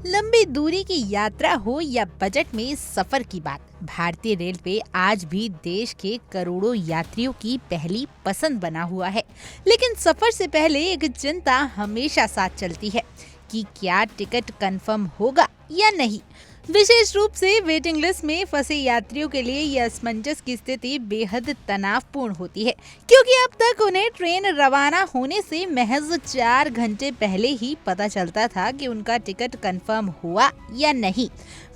लंबी दूरी की यात्रा हो या बजट में सफर की बात, भारतीय रेलवे आज भी देश के करोड़ों यात्रियों की पहली पसंद बना हुआ है। लेकिन सफर से पहले एक चिंता हमेशा साथ चलती है कि क्या टिकट कंफर्म होगा या नहीं। विशेष रूप से वेटिंग लिस्ट में फंसे यात्रियों के लिए यह असमंजस की स्थिति बेहद तनावपूर्ण होती है, क्योंकि अब तक उन्हें ट्रेन रवाना होने से महज 4 घंटे पहले ही पता चलता था कि उनका टिकट कंफर्म हुआ या नहीं।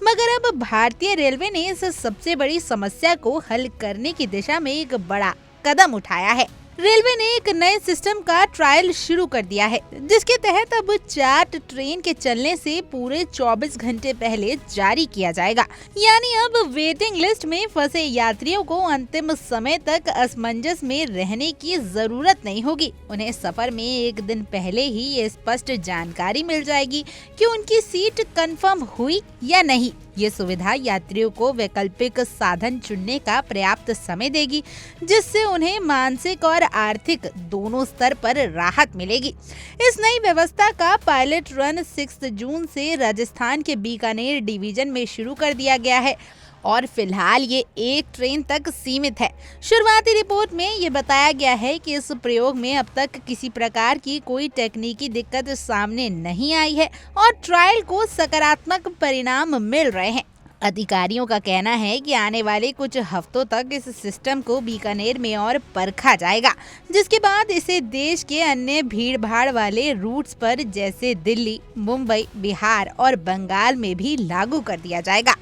मगर अब भारतीय रेलवे ने इस सबसे बड़ी समस्या को हल करने की दिशा में एक बड़ा कदम उठाया है। रेलवे ने एक नए सिस्टम का ट्रायल शुरू कर दिया है, जिसके तहत अब चार्ट ट्रेन के चलने से पूरे 24 घंटे पहले जारी किया जाएगा। यानी अब वेटिंग लिस्ट में फंसे यात्रियों को अंतिम समय तक असमंजस में रहने की जरूरत नहीं होगी। उन्हें सफर में एक दिन पहले ही ये स्पष्ट जानकारी मिल जाएगी कि उनकी सीट कंफर्म हुई या नहीं। ये सुविधा यात्रियों को वैकल्पिक साधन चुनने का पर्याप्त समय देगी, जिससे उन्हें मानसिक और आर्थिक दोनों स्तर पर राहत मिलेगी। इस नई व्यवस्था का पायलट रन 6 जून से राजस्थान के बीकानेर डिवीजन में शुरू कर दिया गया है और फिलहाल ये एक ट्रेन तक सीमित है। शुरुआती रिपोर्ट में ये बताया गया है कि इस प्रयोग में अब तक किसी प्रकार की कोई तकनीकी दिक्कत सामने नहीं आई है और ट्रायल को सकारात्मक परिणाम मिल रहे हैं। अधिकारियों का कहना है कि आने वाले कुछ हफ्तों तक इस सिस्टम को बीकानेर में और परखा जाएगा, जिसके बाद इसे देश के अन्य भीड़-भाड़ वाले रूट्स पर जैसे दिल्ली, मुंबई, बिहार और बंगाल में भी लागू कर दिया जाएगा।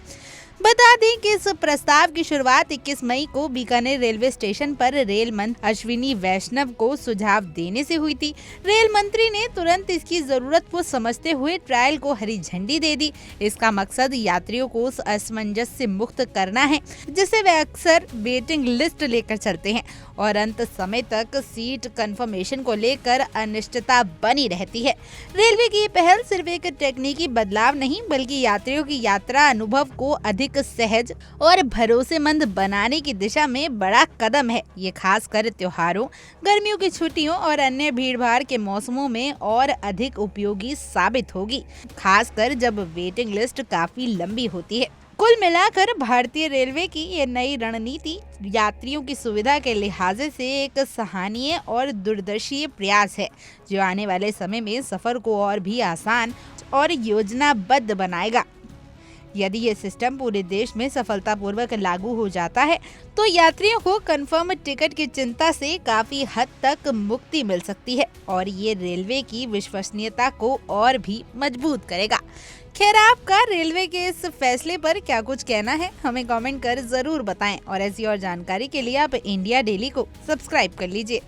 बता दें कि इस प्रस्ताव की शुरुआत 21 मई को बीकानेर रेलवे स्टेशन पर रेल मंत्री अश्विनी वैष्णव को सुझाव देने से हुई थी। रेल मंत्री ने तुरंत इसकी जरूरत को समझते हुए ट्रायल को हरी झंडी दे दी। इसका मकसद यात्रियों को उस असमंजस से मुक्त करना है जिसे वे अक्सर वेटिंग लिस्ट लेकर चलते हैं और अंत समय तक सीट कंफर्मेशन को लेकर अनिश्चितता बनी रहती है। रेलवे की ये पहल सिर्फ एक तकनीकी बदलाव नहीं, बल्कि यात्रियों की यात्रा अनुभव को अधिक सहज और भरोसेमंद बनाने की दिशा में बड़ा कदम है। ये खासकर त्योहारों, गर्मियों की छुट्टियों और अन्य भीड़भाड़ के मौसमों में और अधिक उपयोगी साबित होगी, खासकर जब वेटिंग लिस्ट काफी लंबी होती है। कुल मिलाकर भारतीय रेलवे की ये नई रणनीति यात्रियों की सुविधा के लिहाज से एक सराहनीय और दूरदर्शी प्रयास है, जो आने वाले समय में सफर को और भी आसान और योजनाबद्ध बनाएगा। यदि ये सिस्टम पूरे देश में सफलतापूर्वक लागू हो जाता है, तो यात्रियों को कंफर्म टिकट की चिंता से काफी हद तक मुक्ति मिल सकती है और ये रेलवे की विश्वसनीयता को और भी मजबूत करेगा। खैर, आपका रेलवे के इस फैसले पर क्या कुछ कहना है, हमें कमेंट कर जरूर बताएं और ऐसी और जानकारी के लिए आप इंडिया डेली को सब्सक्राइब कर लीजिए।